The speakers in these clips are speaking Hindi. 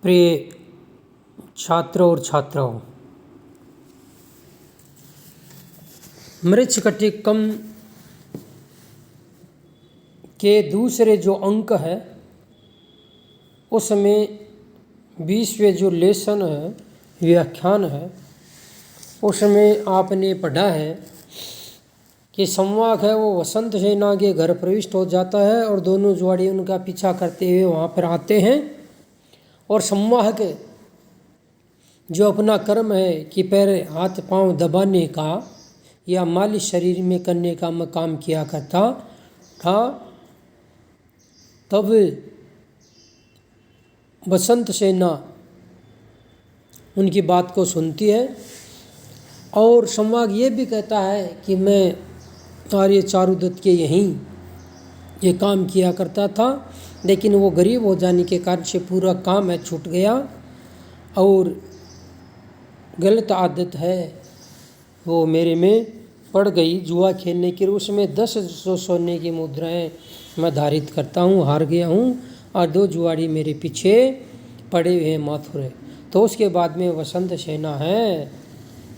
प्रिय छात्रों और छात्राओं, मृच्छकटिकम के दूसरे जो अंक है उसमें 20वें जो लेसन है, व्याख्यान है, उसमें आपने पढ़ा है कि संवाहक है वो वसंत सेना के घर प्रविष्ट हो जाता है और दोनों जुआड़ी उनका पीछा करते हुए वहाँ पर आते हैं। और संवाहक जो अपना कर्म है कि पैर हाथ पांव दबाने का या मालिश शरीर में करने का काम किया करता था, तब वसंत सेना उनकी बात को सुनती है और संवाहक ये भी कहता है कि मैं आर्य चारुदत्त के यहीं ये काम किया करता था, लेकिन वो गरीब हो जाने के कारण से पूरा काम है छूट गया और गलत आदत है वो मेरे में पड़ गई जुआ खेलने की। उसमें 10 सोने की मुद्राएं मैं धारित करता हूँ, हार गया हूँ और 2 जुआड़ी मेरे पीछे पड़े हुए हैं माथुर। तो उसके बाद में वसंत सेना है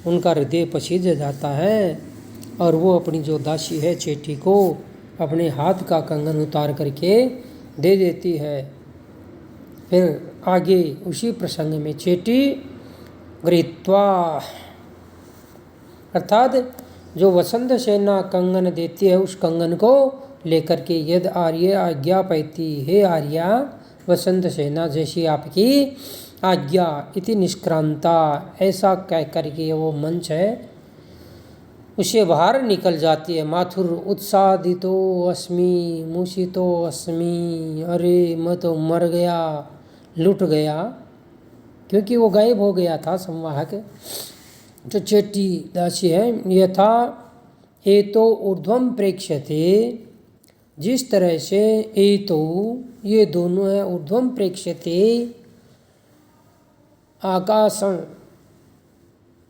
उनका हृदय पसीज जाता है और वो अपनी जो दासी है चेटी को अपने हाथ का कंगन उतार करके दे देती है। फिर आगे उसी प्रसंग में चेटी गृहीत्वा, अर्थात जो वसंत सेना कंगन देती है उस कंगन को लेकर के यद आर्य आज्ञा पैती, हे आर्या वसंत सेना जैसी आपकी आज्ञा, इति निष्क्रांता, ऐसा कह करके वो मंच है उसे बाहर निकल जाती है। माथुर उत्सादितो अस्मि मूषितो अस्मि, अरे मैं तो मर गया, लुट गया, क्योंकि वो गायब हो गया था संवाहक जो चेटी दासी है। यथा एतो ऊर्ध्वम प्रेक्ष्यते, जिस तरह से एतो ये दोनों है ऊर्ध्वम प्रेक्ष्यते आकाशं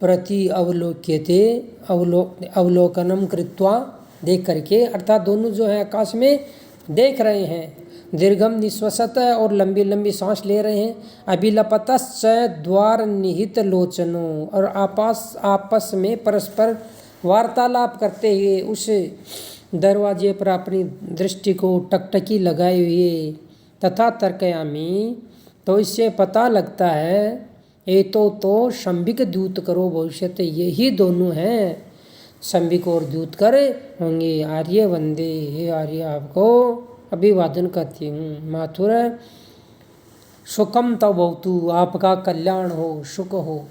प्रति अवलोक्यते, अवलोकनम कृत्वा देख करके, अर्थात दोनों जो है आकाश में देख रहे हैं, दीर्घम निश्वसत और लंबी लंबी सांस ले रहे हैं। अभिलपतश्च द्वार निहित लोचनों, और आपस में परस्पर वार्तालाप करते हुए उस दरवाजे पर अपनी दृष्टि को टकटकी लगाए हुए। तथा तर्कयामी, तो इससे पता लगता है ये तो शंभिक दूत करो भविष्यत, यही दोनों हैं शंभिक और दूत कर होंगे। आर्य वंदे, हे आर्य आपको अभिवादन करती हूँ। माथुर सुखम तव भवतु, आपका कल्याण हो, सुख हो।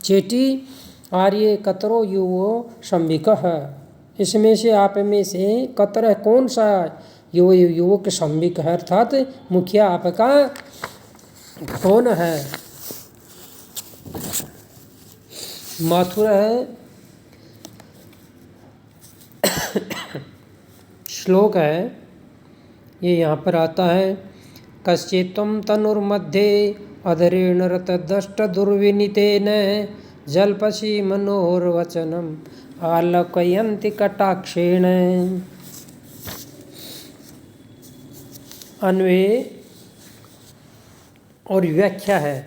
चेटी आर्य कतरो युवो शंभिक है, इसमें से आप में से कतर कौन सा युवक शंभिक है, अर्थात मुखिया आपका कौन है। माथुर है श्लोक है ये यहाँ पर आता है, कश्चित्वं तनुर्मध्ये अधरेण रतदष्ट दुर्विनीतेन जल्पसि मनोहरवचनम आलोकयन्ति कटाक्षेण। अन्वय और व्याख्या है,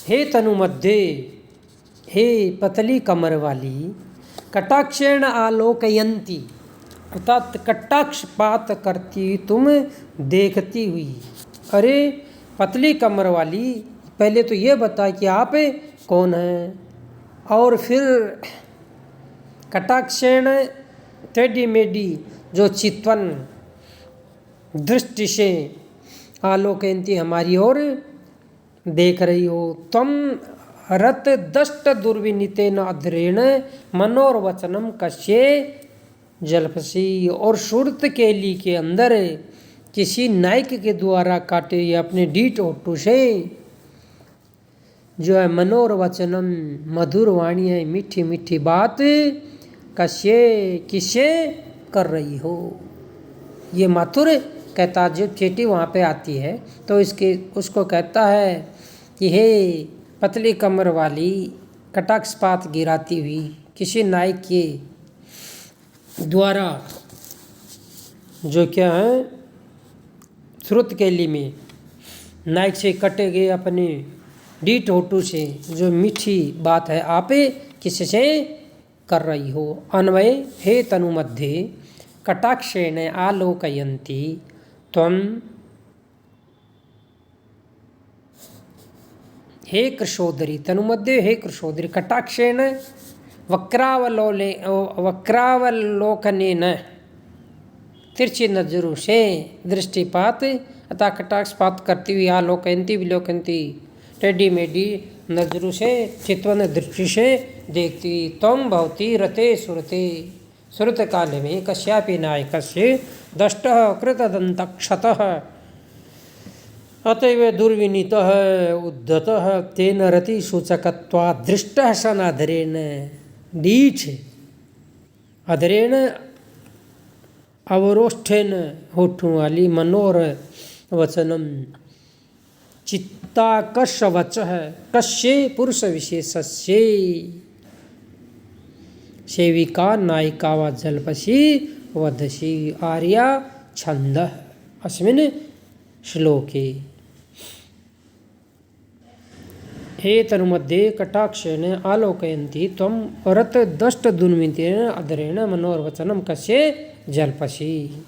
हे तनुमध्ये, हे पतली कमर वाली, कटाक्षेण आलोकयंती, अर्थात कटाक्षपात करती तुम देखती हुई। अरे पतली कमर वाली, पहले तो ये बता कि आप कौन हैं, और फिर कटाक्षेण टेढ़ी मेढ़ी जो चितवन दृष्टि से आलोकयंती हमारी ओर देख रही हो। तम रत दष्ट दुर्विनीतेन अधरेण मनोरवचनम कश्ये जल्पसी, और सुरत केली के अंदर किसी नायक के द्वारा काटे या अपने डीठ होठों से जो है मनोरवचनम मधुर वाणी है, मीठी मीठी बात कश्ये किसे कर रही हो। ये माथुर कहता, जो चेटी वहाँ पे आती है तो उसको कहता है कि हे पतली कमर वाली, कटाक्षपात गिराती हुई, किसी नायक के द्वारा जो क्या है श्रुत केली में नाक से कटे गए अपने डीठ होठों से जो मीठी बात है आप किससे कर रही हो। अन्वय हे तनुमध्ये कटाक्षेण आलोकयन्ति त्वं हे कृशोदरी। तनुमध्ये हे कृशोदरी कटाक्षेण वक्रावलोकनेन तिरछी नजरों से दृष्टिपात अतः कटाक्षपात करती हुई आलोकयन्ति विलोकयन्ति टेढ़ी मेढ़ी नजरों से चित्वन दृष्टि से देखती। त्वं भवती रते सुरते सुरत काल में कस्यापि नायकस्य दष्टः कृतदन्तक्षतः अतएव दुर्विनीतः उद्धतः तेन रति सूचकत्वात् दृष्टः सन अधरेण डीठ अधरेण अवरोष्ठेन होठों वाली मनोर वचनम चित्ताकर्षवचः कस्य पुरुष विशेषस्य सेविका नायिका व जल्पसी वधसी आर्या छन्दः अस्मिन् श्लोके। हे तनुमध्ये कटाक्षेण आलोकयन्ति त्वं रतदष्टदुर्मितेन अधरेण मनोर्वचनं कस्य जल्पसि।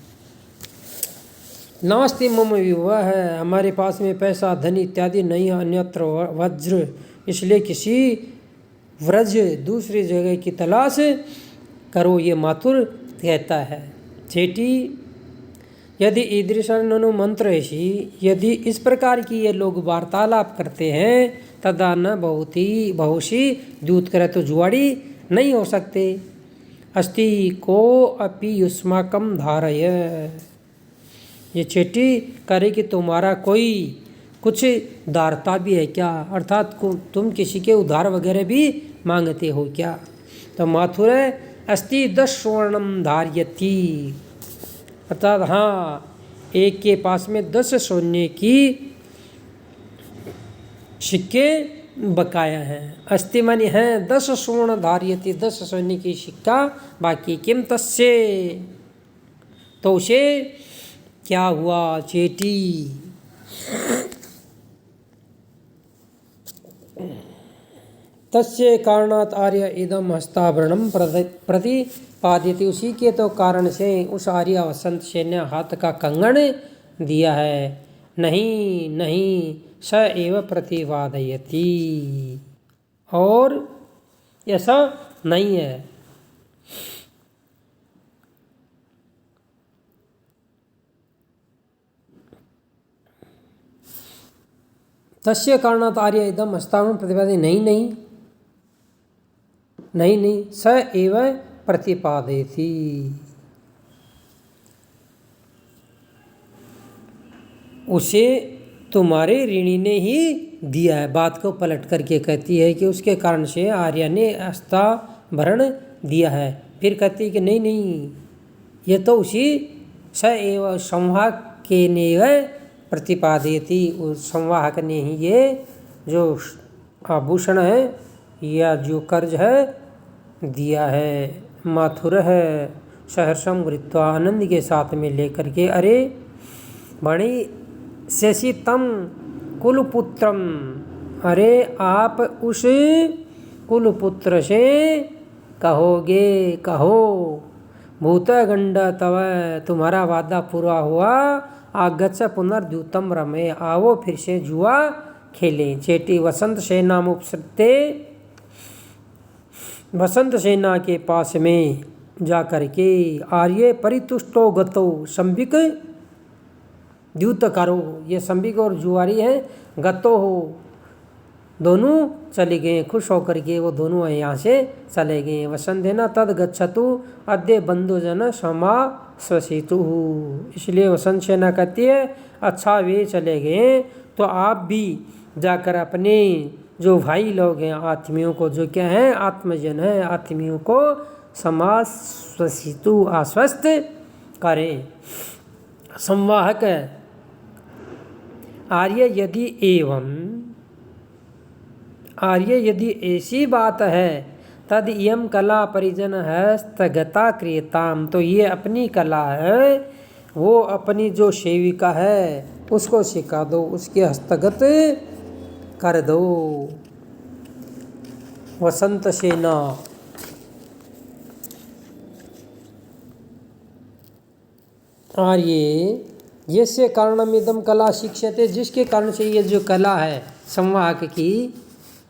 नास्ति मम विवाह है, हमारे पास में पैसा धन इत्यादि नहीं है, अन्यत्र वज्र, इसलिए किसी व्रज दूसरी जगह की तलाश करो, ये माथुर कहता है। चेटी यदि ईदृशनु मंत्र ऐसी यदि इस प्रकार की ये लोग वार्तालाप करते हैं तदा न बहुशी दूत करे तो जुआड़ी नहीं हो सकते। अस्ति को अपि युष्माकम धारय, ये चेटी करे कि तुम्हारा कोई कुछ दारता भी है क्या, अर्थात तुम किसी के उधार वगैरह भी मांगते हो क्या। तो माथुर अस्ति 10 स्वर्णम धार्यति, अर्थात हाँ एक के पास में 10 सोने की सिक्के बकाया हैं। अस्ति मानी है 10 स्वर्ण धार्यति, 10 सोने की सिक्का बाकी। किम तस्से, तो उसे क्या हुआ। चेटी तस्य कारणात् आर्य इदम हस्ताभरणम प्रतिपादित, उसी के तो कारण से उस आर्य वसंत से ने हाथ का कंगन दिया है। नहीं नहीं स एव प्रतिपादयति, और ऐसा नहीं है। तस्य कारणात् आर्य इदम हस्ताभरणम प्रतिपादित, नहीं स एव प्रतिपादयति, उसे तुम्हारे ऋणी ने ही दिया है। बात को पलट करके कहती है कि उसके कारण से आर्य ने हस्ताभरण दिया है। फिर कहती है कि नहीं ये तो उसी स एव संवाहक के ने प्रतिपादयति, उस संवाहक ने ही ये जो आभूषण है या जो कर्ज है दिया है। माथुर है सहर्षम गृत्वा, आनंद के साथ में लेकर के, अरे बड़ी शशितम कुलपुत्रम, अरे आप उस कुलपुत्र से कहोगे, कहो भूतगंड तव, तुम्हारा वादा पूरा हुआ। आगच्छ पुनर्द्यूतम रमे, आओ फिर से जुआ खेलें। चेटी वसंत सेना उपसृते, वसंत सेना के पास में जा कर के आर्य परितुष्टो गतो, संबिक द्यूत करो, ये संबिक और जुआरी है, गतो हो, दोनों चले गए। खुश होकर के वो दोनों यहाँ से चले गए। वसंतेन तद गच्छतु अद्य बंधुजन समाश्वसितु, इसलिए वसंत सेना कहती है अच्छा वे चले गए तो आप भी जाकर अपने जो भाई लोग हैं आत्मियों को, जो क्या हैं आत्मजन हैं, आत्मियों को समाश्वसितु आश्वस्त करें। संवाहक आर्य यदि एवं, आर्य यदि ऐसी बात है तद इयम कला परिजन है स्थगता क्रियताम, तो ये अपनी कला है वो अपनी जो सेविका है उसको सिखा दो, उसके हस्तगत कर दो। वसंत सेना। और ये से कारणमिदम कला शिक्षते, जिसके कारण से ये जो कला है संवाहक की,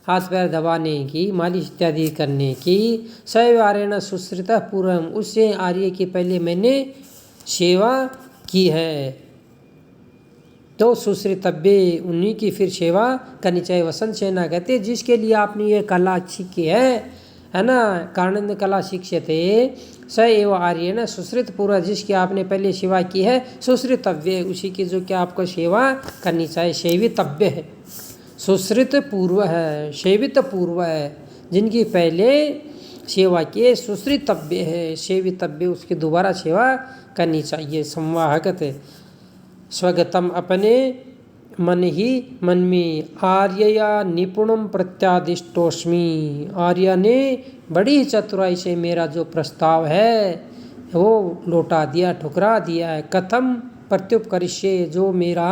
हाथ पैर दबाने की, मालिश इत्यादि करने की, सैव आर्यण सुश्रित पूर्वम, उससे आर्य की पहले मैंने सेवा की है, तो सुश्रितव्य, उन्हीं की फिर सेवा करनी चाहिए। वसंत सेना कहते हैं जिसके लिए आपने ये कला सीखी है ना, कारण कला शिक्षते स एव आर्यण सुश्रित पूर्व, जिसकी आपने पहले सेवा की है, सुश्रितव्य, उसी की जो क्या आपको सेवा करनी चाहिए, सेवितव्य है। सुश्रित पूर्व है, सेवित पूर्व है, जिनकी पहले सेवा की है, सुश्रितव्य है, सेवितव्य, उसकी दोबारा सेवा करनी चाहिए। संवाहकत स्वगतम, अपने मन ही मन में, आर्यया निपुणम प्रत्यादिष्टोस्मि, आर्य ने बड़ी चतुराई से मेरा जो प्रस्ताव है वो लौटा दिया, ठुकरा दिया है। कथम प्रत्युपकरिष्ये, जो मेरा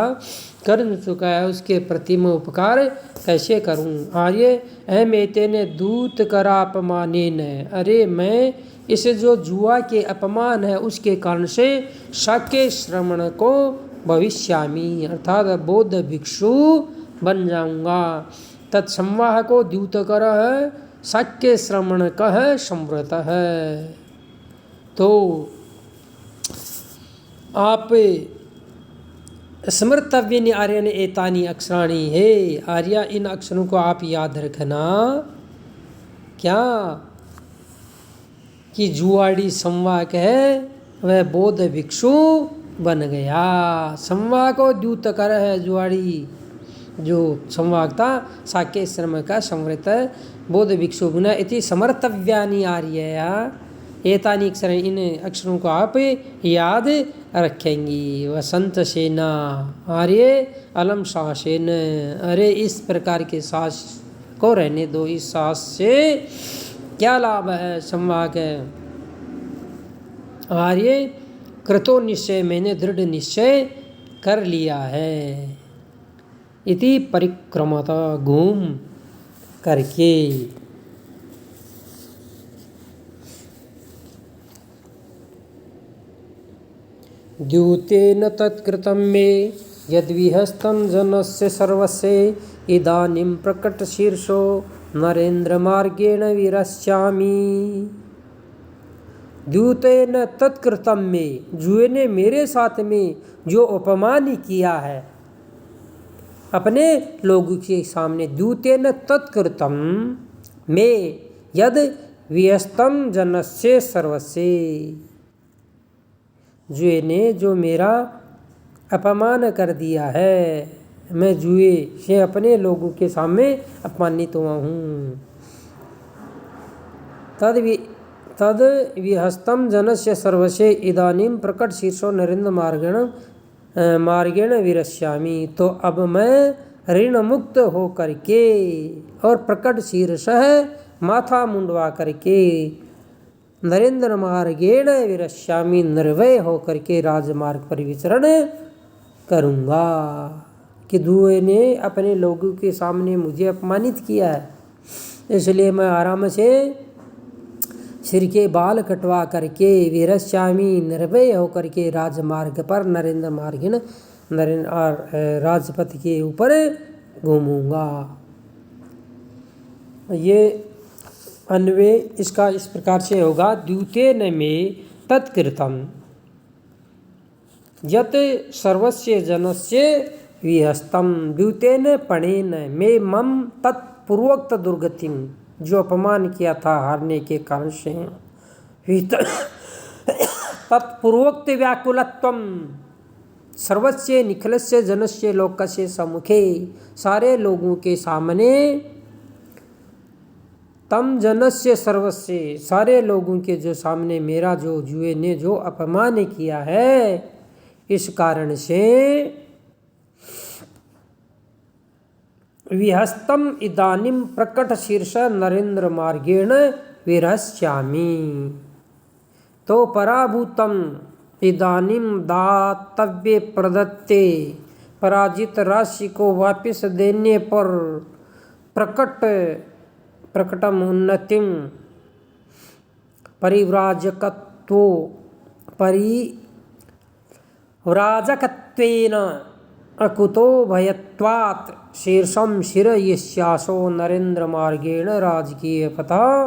कर चुका है उसके प्रति मैं उपकार कैसे करूं। आर्य अहमेतेन दूत करापमानेन, अरे मैं इसे जो जुआ के अपमान है उसके कारण से शाक्य श्रवण को भविष्यामि, अर्थात बौद्ध भिक्षु बन जाऊंगा। तत्संवाहको द्यूतकर शाक्य श्रवण कह संव्रत है। तो आप स्मृतव्य आर्य ने एतानी अक्षराणी, हे आर्या इन अक्षरों को आप याद रखना। क्या कि जुआड़ी संवाहक है वह बौद्ध भिक्षु बन गया। संवाहक को द्यूत कर है जुआड़ी, जो संवाहक था शाक्य श्रम का संवृत बौद्ध भिक्षु बना। इति समर्तव्यानि आर्यया एतानि अक्षर, इन अक्षरों को आप याद रखेंगी। वसंत सेना आर्य अलम सासेन, अरे इस प्रकार के सास को रहने दो, इस सास से क्या लाभ है। संवाहक आर्य कृतो निश्चय, मैंने दृढ़ निश्चय कर लिया है। इति परिक्रमता, घूम करके। द्यूतेन तत्कृतं मे यद्विहस्तं जनस्य सर्वस्य, इदानीं प्रकटशीर्षो नरेन्द्रमार्गेण विरस्यामि। द्यूतेन तत्कृतं में, जुए ने मेरे साथ में जो अपमान किया है अपने लोगों के सामने, द्यूतेन तत्कृतं में यद विहस्तं जनस्य सर्वस्य, जुए ने जो मेरा अपमान कर दिया है, मैं जुए से अपने लोगों के सामने अपमानित हुआ हूँ। तद विहस्तं जनस्य सर्वस्य, इदानीं प्रकट शीर्षो नरेंद्र मार्गेण विरस्यामि, तो अब मैं ऋण मुक्त हो करके और प्रकट शीर्ष माथा मुंडवा करके नरेंद्र मार्गेण विरस्यामि, निर्भय हो करके राजमार्ग पर विचरण करूँगा। कि जुए ने अपने लोगों के सामने मुझे अपमानित किया है, इसलिए मैं आराम से सिर के बाल कटवा करके विरस्यामि, निर्भय होकर के राजमार्ग पर नरेंद्र मार्गिन राजपथ के ऊपर घूमूंगा। ये अन्वय इसका इस प्रकार से होगा। द्यूतेन में तत्कृतं यत् सर्वस्य जनस्य विहस्तं, द्यूतेन पणेन मे मम तत्पूर्वोक्त दुर्गतिम, जो अपमान किया था हारने के कारण से, तत्पूर्वोक्त व्याकुलत्वम सर्वस्य निखिलस्य जनस्य लोकस्य सम्मुखे, सारे लोगों के सामने, तम जनस्य सर्वस्य, सारे लोगों के जो सामने मेरा जो जुए ने जो अपमान किया है, इस कारण से विहस्तं इदानीं प्रकट शीर्ष नरेंद्र मार्गेण विरस्यामि। तो पराभूतम इदानीम दातव्य प्रदत्ते, पराजित राशि को वापस देने पर प्रकटम उन्नतिम परिव्राजकत्वेन अकुतो भयत्वात् शीर्षं शिरयिष्यासो नरेन्द्र मार्गेण राजकीय पथा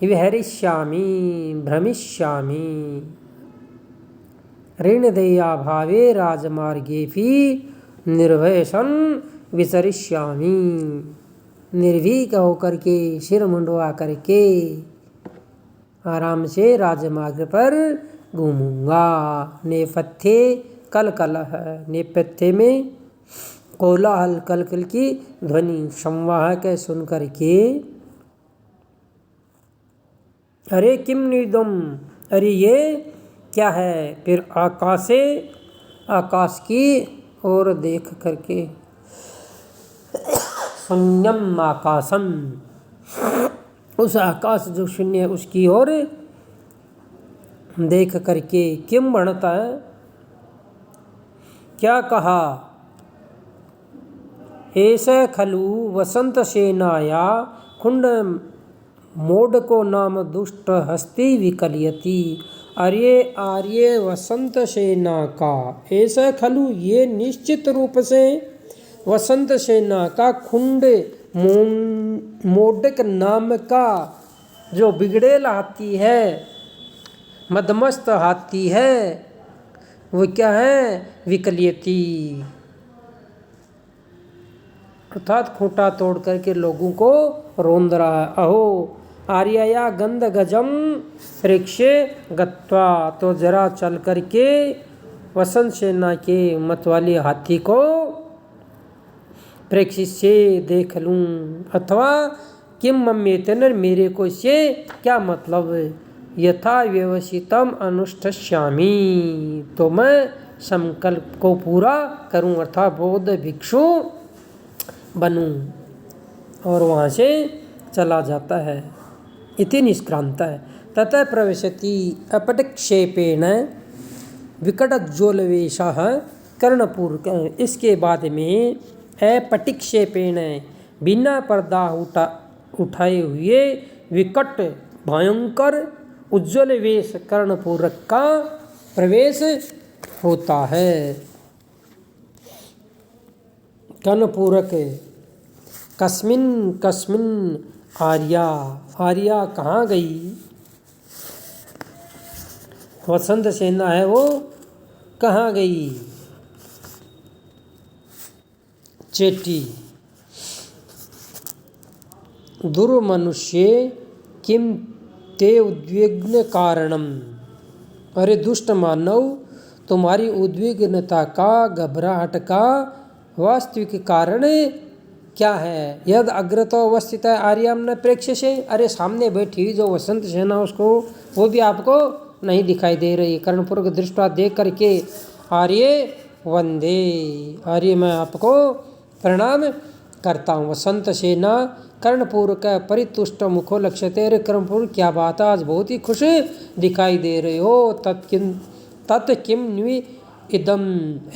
विहरिष्यामि भ्रमिष्यामि ऋणदेयाभावे राजमार्गेऽपि निर्भयसन विचरिष्यामि। निर्भीक होकर के सिर मुंडवा करके आराम से राजमार्ग पर घूमूंगा। नेपथ्य कलकलह, नेपथ्य में कोलाहल कलकल की ध्वनि संवाहक सुन करके अरे किम निदम, अरे ये क्या है। फिर आकाश की ओर देख करके शून्यम आकाशम, उस आकाश जो शून्य है उसकी ओर देख करके किम बढ़ता है, क्या कहा। ऐसे खलु वसंत सेनाया खुंड मोडको नाम दुष्ट हस्ती विकलयति। आर्य वसंत सेना का, ऐसा खलु ये निश्चित रूप से वसंत सेना का खुंड मोडक नाम का जो बिगड़ेल हाथी है, मदमस्त हाथी है, वो क्या है, विकलयति अर्थात खूंटा तोड़ करके लोगों को रोंद रहा है। अहो आर्यया गंध गजम प्रेक्षे गत्वा, तो जरा चल करके वसंत सेना के मतवाली हाथी को प्रेक्षित से देख लूं। अथवा किम मम्येतन, मेरे को इससे क्या मतलब, यथा व्यवसितम अनुष्ठस्यामि, तो मैं संकल्प को पूरा करूं अर्थात बौद्ध भिक्षु बनूं। और वहाँ से चला जाता है। इति निष्क्रांत है। ततः प्रविशति अपटिक्षेपेण विकटज्ज्वलवेशः कर्णपूरक। इसके बाद में अपटिक्षेपेण बिना पर्दा उठाए हुए विकट भयंकर उज्ज्वल वेश कर्णपूरक का प्रवेश होता है। कर्णपूरक कस्मिन कस्मिन आर्या, आर्या कहाँ गई। वसंत सेना है वो कहाँ गई। चेटी दुर्मनुष्य किम ते उद्विग्न कारणम, अरे दुष्ट मानव तुम्हारी उद्विग्नता का, घबराहट का वास्तविक कारण क्या है। यद अग्रतो अवस्थित आर्यम न प्रेक्षसे, अरे सामने बैठी हुई जो वसंत सेना उसको वो भी आपको नहीं दिखाई दे रही। कर्णपूरक दृष्टा देख करके आर्य वंदे, आर्य मैं आपको प्रणाम करता हूँ। वसंत सेना कर्णपूरक परितुष्ट मुखो लक्ष्यते, अरे कर्णपूर क्या बात है, आज बहुत ही खुश दिखाई दे रहे हो। तत् किम न्वी इदम,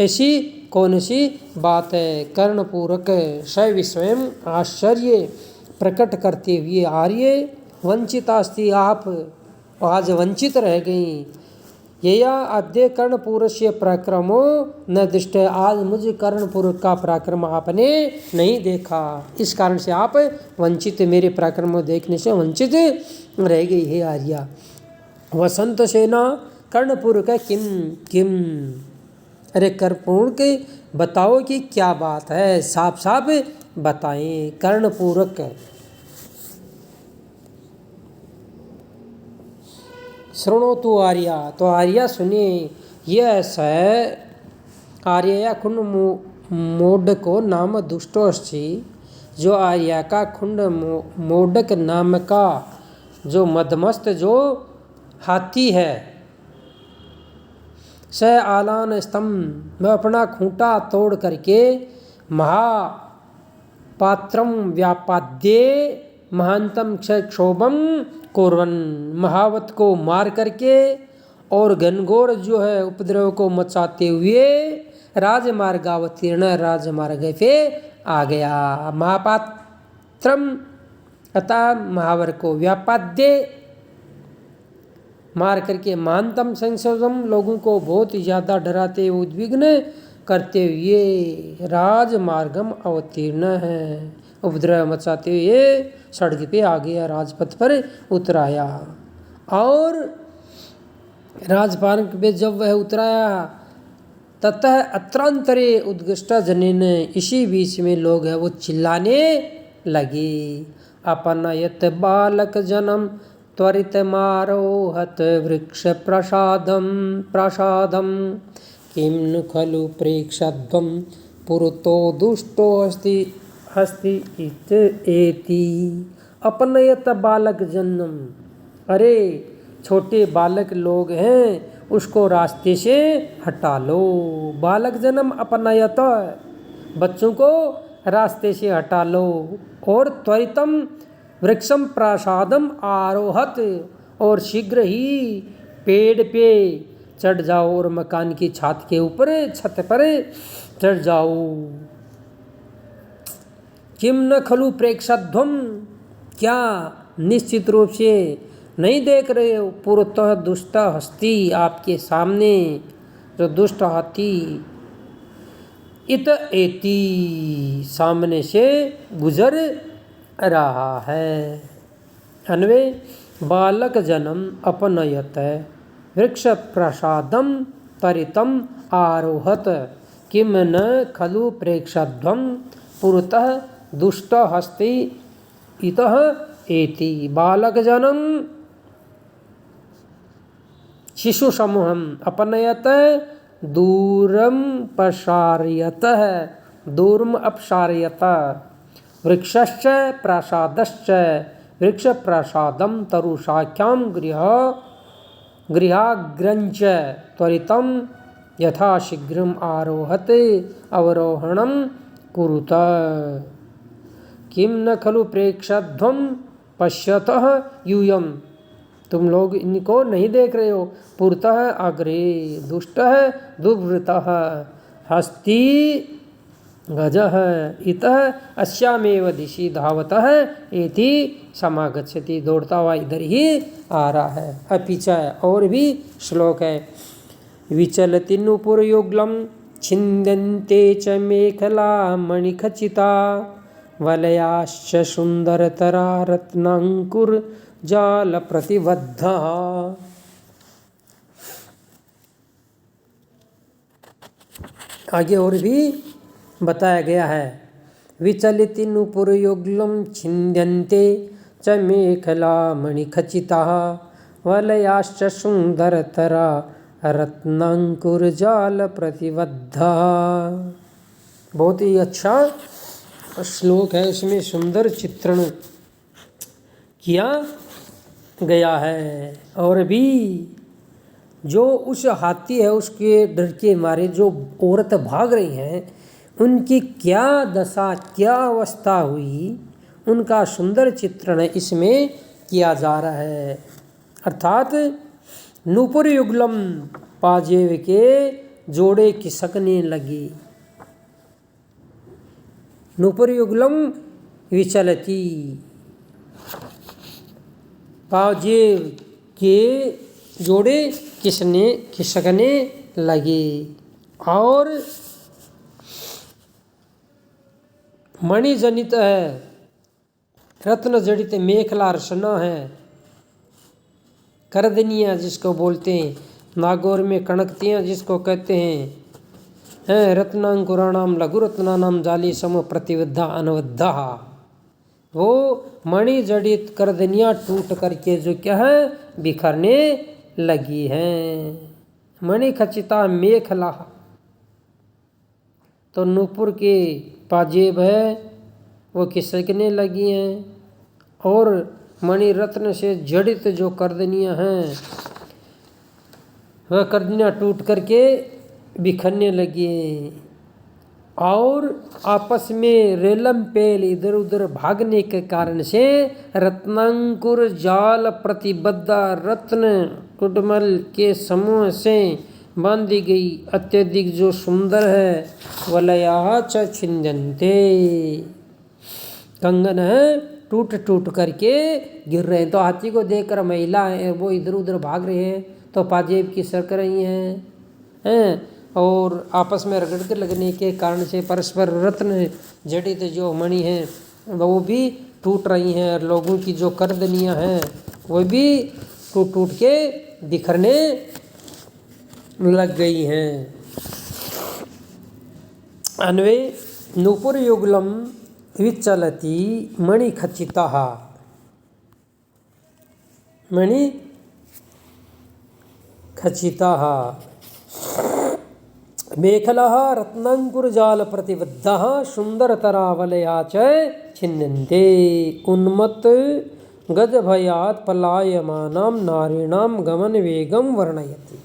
ऐसी कौन सी बात है। कर्णपूरक शैव स्वयं आश्चर्य प्रकट करते हुए आर्य वंचितास्ति, आप आज वंचित रह गई। यया अद्य कर्णपूरस्य पराक्रमो न दृष्ट, आज मुझे कर्णपूरक का पराक्रम आपने नहीं देखा, इस कारण से आप वंचित, मेरे पराक्रम देखने से वंचित रह गई है आर्या। वसंत सेना कर्णपूरक किम किम, अरे कर्णपूरक बताओ कि क्या बात है, साफ साफ बताएं। कर्णपूरक श्रृणो तु आर्या, तो आर्या सुनिए, यह ऐसा है। आर्या खुंड मोडको नाम दुष्टोष्टि, जो आर्या का खुंड मोडक नाम का जो मदमस्त जो हाथी है, स आलान स्तंभ, वह अपना खूंटा तोड़ करके महापात्रम व्यापाद्ये महानतम क्षोभम कुर्वन्, महावत को मार करके और घनघोर जो है उपद्रव को मचाते हुए राजमार्ग अवतीर्ण राजमार्ग पे आ गया। महापात्रम अतः महावर को व्यापाद्य मार करके महानतम संशोधम लोगों को बहुत ही ज़्यादा डराते उद्विग्न करते हुए राजमार्गम अवतीर्ण है, उपद्रव मचाते हुए सड़क पे आ गया, राजपथ पर उतराया। और राजमार्ग पे जब वह उतराया ततः अत्रांतरे उद्गष्ट जनेन, इसी बीच में लोग है वो चिल्लाने लगे। अपनयत बालक जन्म त्वरित मारोहत वृक्ष प्रसादम किं नु खलु प्रेक्षध्वं पुरतो दुष्टो हस्ति एति। अपनयत बालक जन्म, अरे छोटे बालक लोग हैं उसको रास्ते से हटा लो। बालक जन्म अपनयत, बच्चों को रास्ते से हटा लो। और त्वरितम वृक्षम प्रासादम आरोहत, और शीघ्र ही पेड़ पे चढ़ जाओ और मकान की छत के ऊपर छत पर चढ़ जाओ। किम न खलु प्रेक्षध्वम, क्या निश्चित रूप से नहीं देख रहे हो, पुरतः दुष्ट हस्ती, आपके सामने जो दुष्ट हाथी, इत एति, सामने से गुजर रहा है। अन्वय बालक जन्म अपनयत वृक्ष प्रसादम तरितम आरोहत किम न खलु प्रेक्षध्वं पुरतः दुष्ट हस्ति इतः एति। बालक जन्म शिशु समूहम अपनयत दूरम प्रसारयत, दूरम अपसारयत वृक्षश्च प्रासादश्च वृक्ष प्रसादम तरुशाख्याम गृहाग्रंच त्वरितम यथा शीघ्रम आरोहत अवरोहणम कुरुत। किम न खलु प्रेक्षध्वं पश्यतः यूयम, तुम लोग इनको नहीं देख रहे हो, पुरतः अग्रे दुष्टः दुर्वृतः हस्ती गजः इतः अस्यामेव दिशि धावतः एति समागच्छति, दौड़ता हुआ इधर ही आ रहा है। अपीचा और भी श्लोक है। विचलति नुपुरयुग्लं छिन्द्यन्ते च मेखला मणिखचिता वलयाश्च सुन्दरतरा रत्नांकुर जाल प्रतिबद्धा। आगे और भी बताया गया है। विचलिति नुपुरयुग्लं छिन्द्यन्ते च मेखला मणिखचिताः वलयाश्च सुन्दरतरा रत्नांकुरजाल प्रतिबद्धाः। बहुत ही अच्छा श्लोक है, इसमें सुंदर चित्रण किया गया है। और भी जो उस हाथी है उसके डर के मारे जो औरत भाग रही हैं उनकी क्या दशा क्या अवस्था हुई, उनका सुंदर चित्रण इसमें किया जा रहा है। अर्थात नूपुर युगलम, पाजेब के जोड़े खिसकने लगे। नूपुर युगलम विचलती, पाजेब के जोड़े खिसकने लगे। और मणि जनित है, रत्न जड़ित मेखला रचना है, करदनियाँ जिसको बोलते हैं, नागौर में कणकतियाँ जिसको कहते हैं, रत्नांकुराणाम लघु रत्नानाम जाली सम प्रतिबद्धा अनवद्धा। वो मणि जड़ित करदनियाँ टूट करके जो क्या है बिखरने लगी हैं। मणि खचिता मेखला, तो नूपुर के पाजेब है वो खिसकने लगी हैं। और मणि रत्न से जड़ित जो करदनियाँ हैं वह करदनियाँ टूट करके बिखरने लगी हैं। और आपस में रेलम पेल इधर उधर भागने के कारण से रत्नांकुर जाल प्रतिबद्ध रत्न कुटमल के समूह से बांधी गई अत्यधिक जो सुंदर है वलया च छिंदन्ते, कंगन है टूट टूट करके गिर रहे हैं। तो हाथी को देखकर महिला है वो इधर उधर भाग रहे हैं तो पाजेब की सरक रही हैं और आपस में रगड़ के लगने के कारण से परस्पर रत्न जड़ित जो मणि हैं वो भी टूट रही हैं और लोगों की जो करदनियाँ हैं वो भी टूट टूट के बिखरने लग गई हैं। अन्वे नूपुर युगलम विचलती मणिखचिता, मणिखचिता मेखला रत्नांकुरजाल प्रतिबद्ध सुंदरतरा वलया च छिन्नन्ते, उन्मत्त गजभयात् पलायमानां नारीणां गमन वेगम वर्णयति।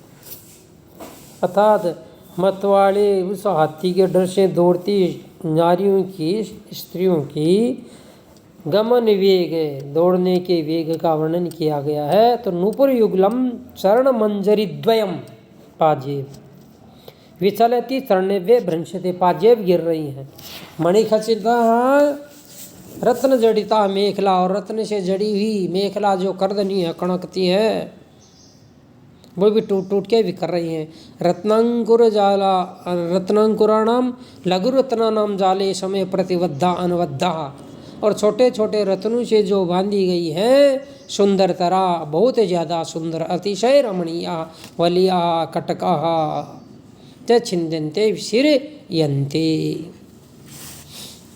अर्थात मतवाले उस हाथी के डर से दौड़ती नारियों की स्त्रियों की गमन वेग दौड़ने के वेग का वर्णन किया गया है। तो नूपुर युगलम चरण मंजरी द्वयम पाजेब विचलती चरणवे भ्रंशते, पाजेब गिर रही हैं। मणिखचिता रत्न जड़िता मेखला, और रत्न से जड़ी हुई मेखला जो करदनी है कणकती है वो भी टूट टूट के बिखर रही हैं। रत्नांकुर जाला रत्नांकुराणाम लघु रत्नानाम जाले समय प्रतिबद्धा अनबद्धा, और छोटे छोटे रत्नों से जो बांधी गई है सुंदर तरह बहुत ज़्यादा सुंदर अतिशय रमणीया वलिया कटका ते छिन्दन्ते विसिरयन्ते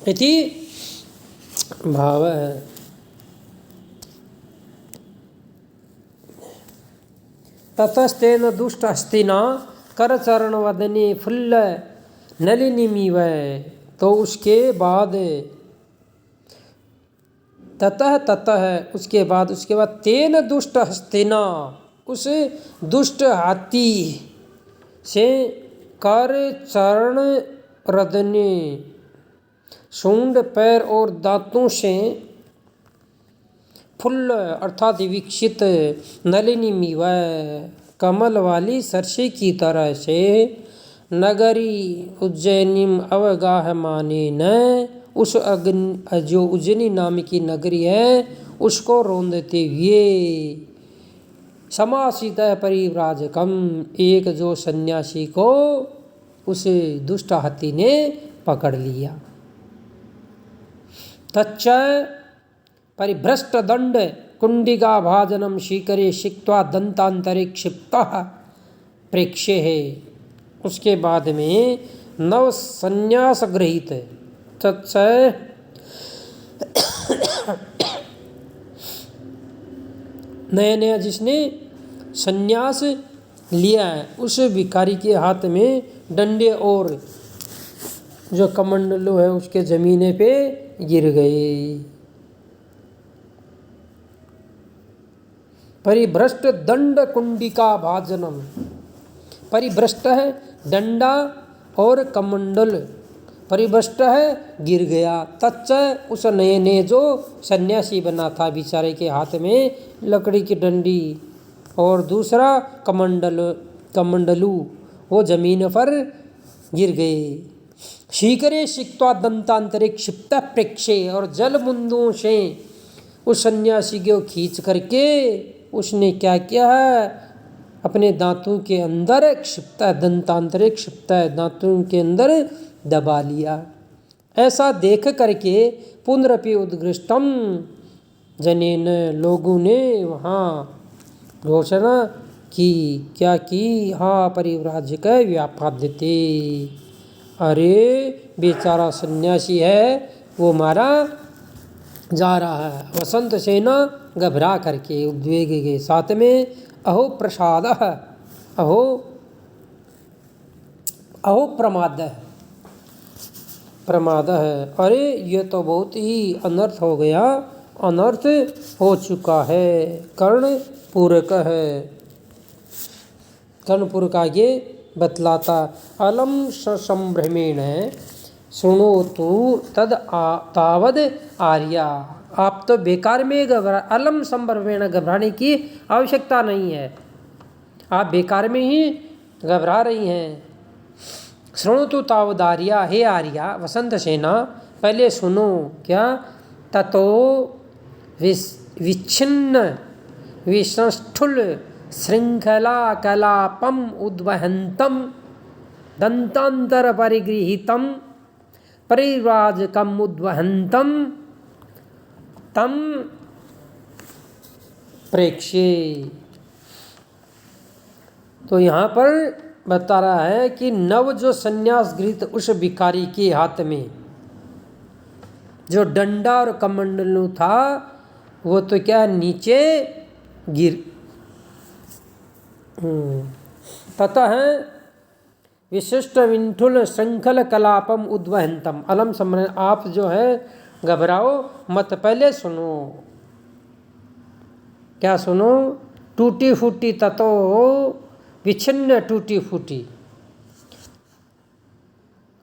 इति भाव है। ततस्तेन दुष्ट हस्तिना करचरण वदने फुल्ल नलिनीमिव, तो उसके बाद उसके बाद तेन दुष्ट हस्तिना, उस दुष्ट हाथी से कर चरण रदने सूंड पैर और दांतों से फुल्ल अर्थात विकसित नलिनी मीवा कमल वाली सरसे की तरह से नगरी उज्जैनिम अवगाह माने न, उस जो उज्जैनी नाम की नगरी है उसको रोंदते हुए समासित परिव्राजकम, एक जो सन्यासी को उस दुष्ट हाथी ने पकड़ लिया। तच्च परिभ्रष्ट दंड कुंडिका भाजनम शीकरे शिक्त्वा दंतांतरे क्षिप्ता प्रेक्ष्य है। उसके बाद में नव संन्यास गृहीत है। तच्च नया नया जिसने संन्यास लिया है उस भिखारी के हाथ में डंडे और जो कमंडलू है उसके जमीने पे गिर गए। परिभ्रष्ट दंड कुंडिका भाजनम, परिभ्रष्ट है डंडा और कमंडल, परिभ्रष्ट है गिर गया। तच्च उस नए नए जो सन्यासी बना था बेचारे के हाथ में लकड़ी की डंडी और दूसरा कमंडलू वो जमीन पर गिर गए। शीकरे शिक्त्वा दंतांतरे क्षिप्त प्रेक्षे, और जल बुंदों से उस सन्यासी को खींच करके उसने क्या किया है अपने दांतों के अंदर क्षिप्त दंतांतरे क्षिप्त दांतों के अंदर दबा लिया। ऐसा देख करके पुनरपि उद्घृष्टम जनेन, लोगों ने वहाँ घोषणा की, क्या की, हाँ परिव्राजक व्यापाद्यते, अरे बेचारा सन्यासी है वो मारा जा रहा है। वसंत सेना घबरा करके उद्वेग के साथ में अहो प्रसाद अहो प्रमाद है, अरे ये तो बहुत ही अनर्थ हो गया, अनर्थ हो चुका है। कर्ण पूरक है, कर्णपुर का ये बतलाता। अलम संभ्रमेण है शृणोतु तद तावद आर्या। आप तो बेकार में अलम संभ्रमेण घबराने की आवश्यकता नहीं है, आप बेकार में ही घबरा रही हैं। शृणोतु तावद आर्या, हे आर्या वसंत सेना पहले सुनो। क्या? ततो विच्छिन्न विसंष्ठुल श्रृंखला कलापम उद्वहंतम दंतांतर परिगृहीतम परिव्राजकम उद्वहंतम तम प्रेक्ष्ये। तो यहाँ पर बता रहा है कि नव जो संन्यास गृहीत उस भिखारी के हाथ में जो डंडा और कमंडलू था वो तो क्या नीचे गिर तथा है विशिष्ट विंठुल श्रृंखल कलापम उद्वहंतम अलम समझ। आप जो है घबराओ मत, पहले सुनो। क्या सुनो? टूटी फूटी ततो विच्छिन्न टूटी फूटी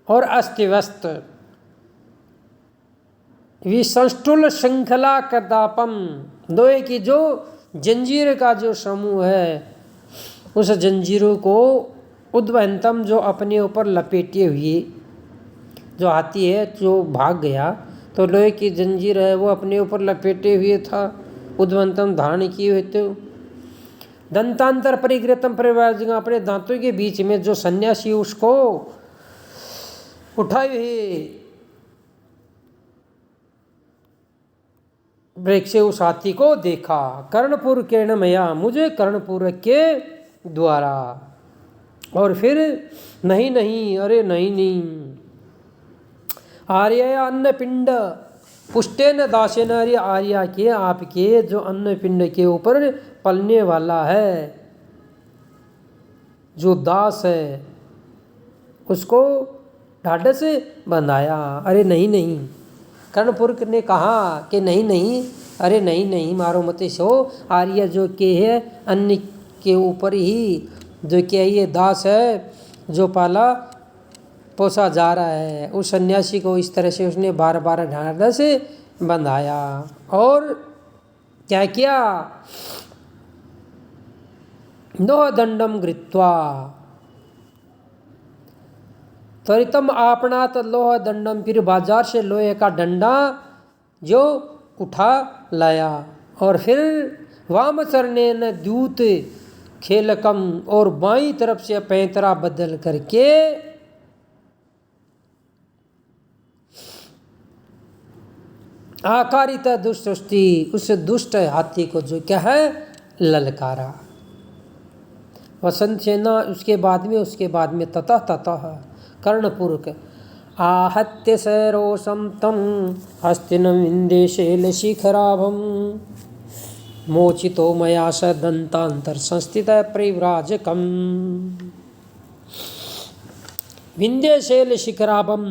और अस्त व्यस्त विसंष्टुल श्रृंखला कदापम लोहे की जो जंजीर का जो समूह है उस जंजीरों को उद्वहंतम जो अपने ऊपर लपेटे हुए जो हाथी है जो भाग गया तो लोहे की जंजीर है वो अपने ऊपर लपेटे हुए था, उद्वहंतम धारण किए हुए थे। दंतांतर परिगृतम परिवार अपने दांतों के बीच में जो सन्यासी उसको उठाए हुए ब्रेक से उस हाथी को देखा। कर्णपुर किरणमया मुझे कर्णपुर के द्वारा। और फिर नहीं नहीं, अरे नहीं नहीं, आर्य अन्न पिंड पुष्टेन दासेन, अरे आर्या के आपके जो अन्न पिंड के ऊपर पलने वाला है जो दास है उसको ढाढ़स बंधाया। अरे नहीं नहीं, कर्णपुर ने कहा कि नहीं नहीं, अरे नहीं नहीं मारो मत सो। आर्य जो के है अन्न के ऊपर ही जो क्या ये दास है जो पाला पोसा जा रहा है, उस सन्यासी को इस तरह से उसने बार बार ढाढ़स से बंधाया। और क्या किया? लोह दंडम गृत्वा त्वरितम आपणात लोह दंडम, फिर बाजार से लोहे का डंडा जो उठा लाया। और फिर वामचरणे न द्यूत खेलकम, और बाईं तरफ से पैंतरा बदल करके आकारित दुष्टि उस दुष्ट हाथी को जो क्या है ललकारा। वसंत सेना उसके बाद में ततः कर्णपुर के आहत्य सरोषम तम हस्तिनम विंदेशेल शिखराभम मोचितो मया स दंतांतर संस्थित परिव्राजकम। विंध्यशैल शिखराभम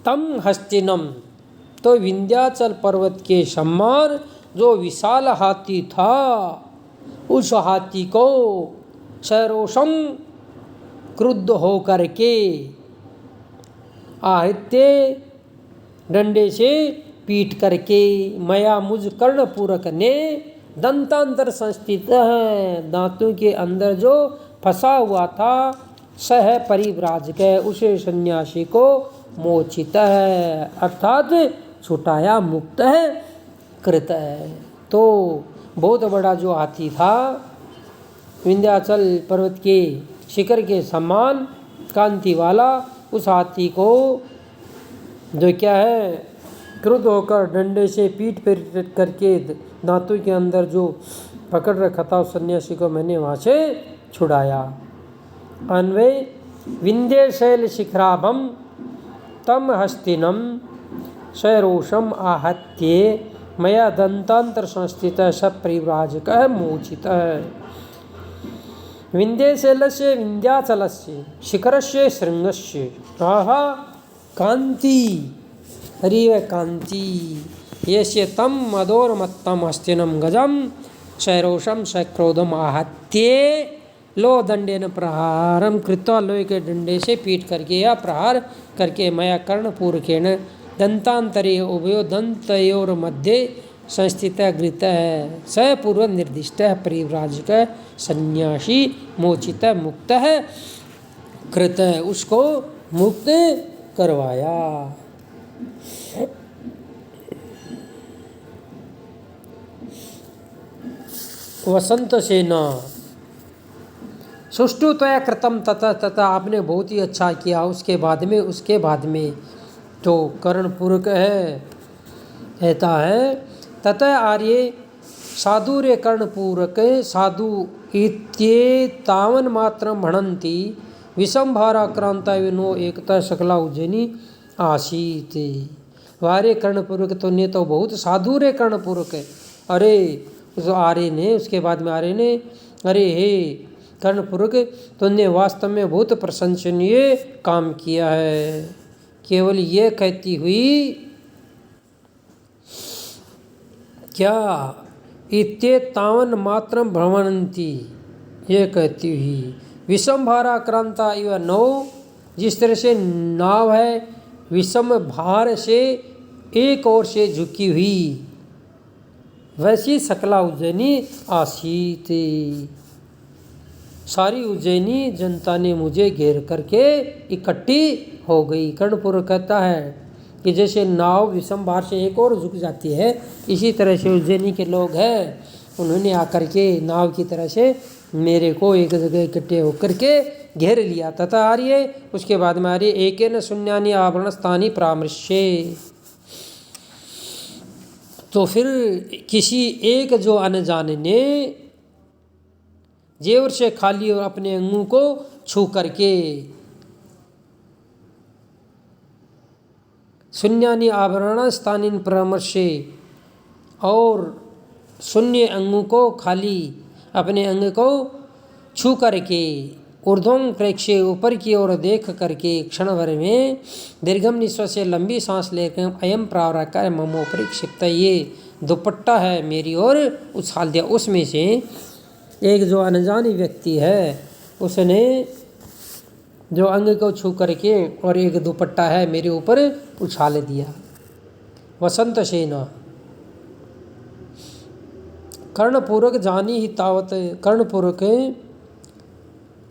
तम हस्तिनम, तो विंध्याचल पर्वत के समान जो विशाल हाथी था उस हाथी को सरोषम क्रुद्ध होकर के आहत्य डंडे से पीट करके मया मुझ कर्णपूरक ने दंतांतर संस्थित है दांतों के अंदर जो फंसा हुआ था सह परिव्राजक उसे सन्यासी को मोचित है अर्थात छुटाया मुक्त है कृत है। तो बहुत बड़ा जो हाथी था विंध्याचल पर्वत के शिखर के समान कांति वाला उस हाथी को जो क्या है क्रुद्ध होकर डंडे से पीट पीट करके दांतों के अंदर जो पकड़ रखा था उस सन्यासी को मैंने वहाँ से छुड़ाया। अन्वय विंध्यशैल शिखराभम तम हस्तिनम सरोषम आहत्ये मया दंतांतर संस्थित सब परिव्राजक मोचित। विंध्यशैलस्य विंध्याचलस्य शिखरस्य शृंगस्य कांति, हरिव कांति यस्य तम मदोर्मत्तम हस्तिनम गजम सरोषम सक्रोधम आहत्ये लो दंडेन प्रहारम कृत्वा, लोहे के डंडे से पीट करके या प्रहार करके, मया कर्णपूरकेण दंतांतरे उभयो दंतयोर मध्य संस्थित गृत स पूर्व निर्दिष्ट परिव्राजक सन्यासी मोचित मुक्त कृत, उसको मुक्त करवाया। वसंत सेना सुष्टु त्वया कृतम तथा, तथा आपने बहुत ही अच्छा किया। उसके बाद में तो कर्णपूरक है कहता है, तथा आर्य साधु रे कर्णपूरक साधु इत्येतावन मात्र भणन्ति विषमभाराक्रांता विनो एकता सकला उज्जैनी आसीत। वारे कर्णपूरक तो ने तो बहुत साधु रे कर्णपूरक है। अरे उस आर्य ने, उसके बाद में आर्य ने, अरे हे कर्णपूरक, तुमने वास्तव में बहुत प्रशंसनीय काम किया है। केवल ये कहती हुई क्या, इत्ते तावन मात्र भ्रमणंती, ये कहती हुई विषम भाराक्रांता इव नौ, जिस तरह से नाव है विषम भार से एक ओर से झुकी हुई, वैसी सकला उज्जैनी आसीत, सारी उज्जैनी जनता ने मुझे घेर करके इकट्ठी हो गई। कर्णपूरक कहता है कि जैसे नाव विषम भार से एक और झुक जाती है, इसी तरह से उज्जैनी के लोग हैं, उन्होंने आकर के नाव की तरह से मेरे को एक जगह इकट्ठे होकर के घेर लिया। तथा आर्य, उसके बाद में आर्य एकेन शून्यानि आवरण स्थानी परामर्शे, तो फिर किसी एक जो अनजाने ने जेवर से खाली और अपने अंगों को छू करके, शून्यानि आभरण स्थानीन परामर्शे, और शून्य अंगों को खाली अपने अंग को छू करके, ऊर्ध्वं प्रेक्षे ऊपर की ओर देख करके, क्षण भर में दीर्घम निश्वास से लंबी सांस लेकर अयम प्रावरकर ममोपरि क्षिप्त, ये दुपट्टा है मेरी ओर उछाल दिया। उसमें से एक जो अनजानी व्यक्ति है, उसने जो अंग को छू करके और एक दुपट्टा है मेरे ऊपर उछाल दिया। वसंत सेना कर्णपूरक जानी ही तावत, कर्णपूरक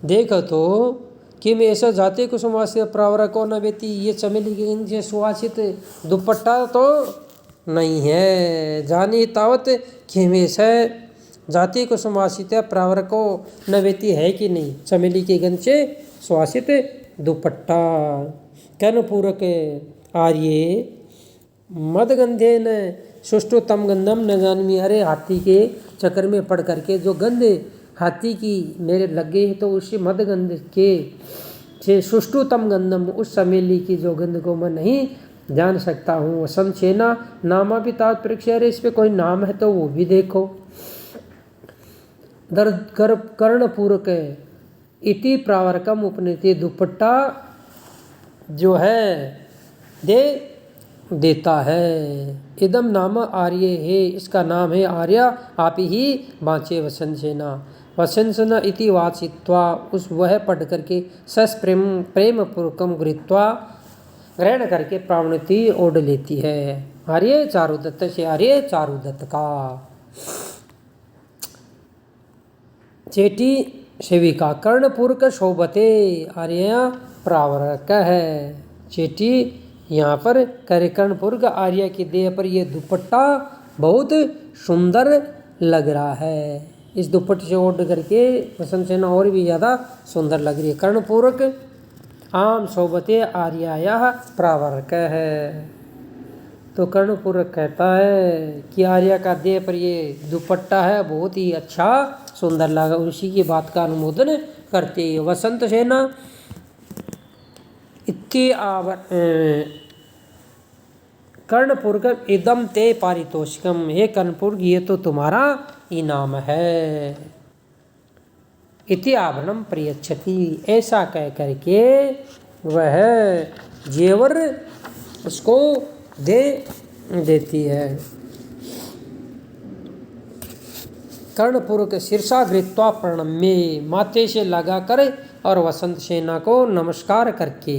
देख तो कि मैं ऐसा जाते कुसुमास्य प्रावरा को न बेती, ये चमेली के इनसे सुवासित दुपट्टा तो नहीं है। जानी तावत कि मैं ऐसा जाति को सुवासित प्रावर को न बेती है कि नहीं, चमेली के गंध से सुवासित दुपट्टा। कर्णपूरक आर्य मदगंधे न सुष्टु तम गंधम न जानमी, अरे हाथी के चक्कर में पड़ करके जो गंध हाथी की मेरे लग गई है, तो उसी मदगंध के से सुष्टु तम गंधम, उस चमेली की जो गंध को मैं नहीं जान सकता हूँ। वसंत सेना नामा भी तात्पर्य, अरे इस पे कोई नाम है तो वो भी देखो। कर्णपूरक इति प्रावरकम उपनीति, दुपट्टा जो है देता है। इदम नाम आर्य है, इसका नाम है आर्य, आप ही बाँचे। वसंत सेना वसंत सेना इति वाचित्वा, उस वह पढ़ करके सस प्रेम पूर्वकम गृहीत्वा, ग्रहण करके प्रावणति ओढ़ लेती है। आर्य चारुदत्त से आर्य चारुदत्त का चेटी सेविका। कर्णपूरक शोभते, आर्य प्रावरक है। चेटी यहाँ पर कर्णपूरक आर्य की देह पर यह दुपट्टा बहुत सुंदर लग रहा है। इस दुपट्टे से ओढ़ करके वसंत सेना और भी ज़्यादा सुंदर लग रही है। कर्णपूरक आम शोभते आर्याया प्रावरक है। तो कर्णपूरक कहता है कि आर्या का देह पर ये दुपट्टा है बहुत ही अच्छा सुंदर लगा, उसी की बात का अनुमोदन करते। वसंत सेना कर्णपूरक इदम ते पारितोषिकम, हे कर्णपूरक ये तो तुम्हारा इनाम है। इति आभरणम प्रयच्छति, ऐसा कह करके वह जेवर उसको देती है। कर्णपूर्वक शीर्षा गृत्वा प्रणम्य, माथे से लगाकर और वसंत सेना को नमस्कार करके।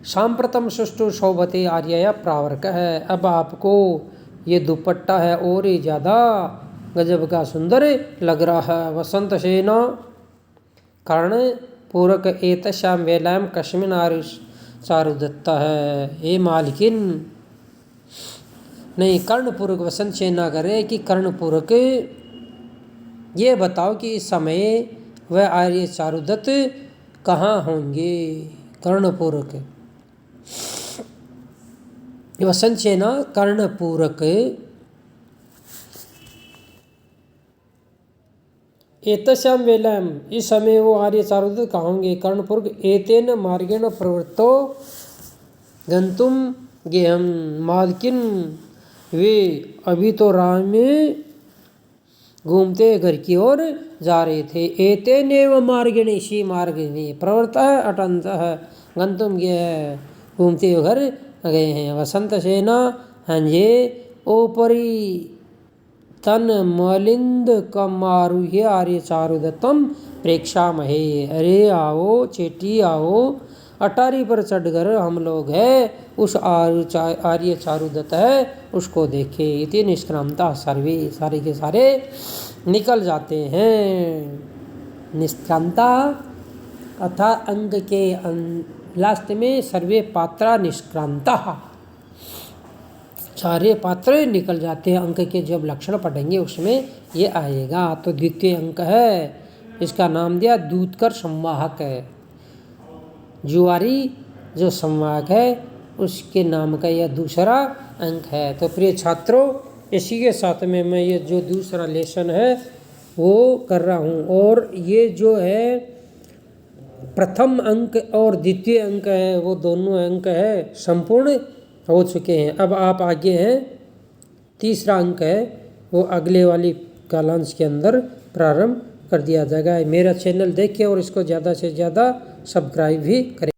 सांप्रतम सुष्टु शोभते आर्यया प्रावर्क है। अब आपको ये दुपट्टा है और ही ज़्यादा गजब का सुंदर लग रहा है। वसंत सेना कर्ण पूरक एतश्याम वेलायाम कस्मिन् आरु चारुदत्ता है। हे मालकिन, नहीं, कर्णपूर्वक वसंत सेना करे कि कर्णपूर्वक ये बताओ कि इस समय वह आर्य चारुदत्त कहाँ होंगे। कर्णपूर्वक वसंत सेना कर्णपूर्वक एतस्याम वेलायाम, इस समय वो आर्य चारुदत्त कहाँ होंगे। कर्णपूर्वक एतेन मार्गेण प्रवृत्तो गंतुम गेहम, मालकिन वे अभी तो राह में घूमते घर की ओर जा रहे थे। एतेनेव मार्गेण, इसी मार्ग में, प्रवृत्तः अटन्तः, गंतुम गए, घूमते हुए घर गए हैं। वसंत सेना हंजे ओपरी तन मलिंद कमारुह्य आर्य चारुदत्तम प्रेक्षामहे। अरे आओ चेटी आओ, अटारी पर चढ़कर हम लोग है उस आर्य चारुदत्त है उसको देखे। इति निष्क्रांता सर्वे, सारे के सारे निकल जाते हैं। निष्क्रांता अर्थात अंग के लास्ट में सर्वे पात्रा निष्क्रांता, सारे पात्र निकल जाते हैं। अंक के जब लक्षण पढ़ेंगे उसमें ये आएगा। तो द्वितीय अंक है, इसका नाम दिया दूतकर संवाहक है। जुआरी जो संवाहक है उसके नाम का यह दूसरा अंक है। तो प्रिय छात्रों, इसी के साथ में मैं ये जो दूसरा लेसन है वो कर रहा हूँ। और ये जो है प्रथम अंक और द्वितीय अंक है वो दोनों अंक है संपूर्ण हो चुके हैं। अब आप आगे हैं, तीसरा अंक है वो अगले वाली कालांश के अंदर प्रारंभ कर दिया जाएगा। मेरा चैनल देखिए और इसको ज़्यादा से ज़्यादा सब्सक्राइब भी करें।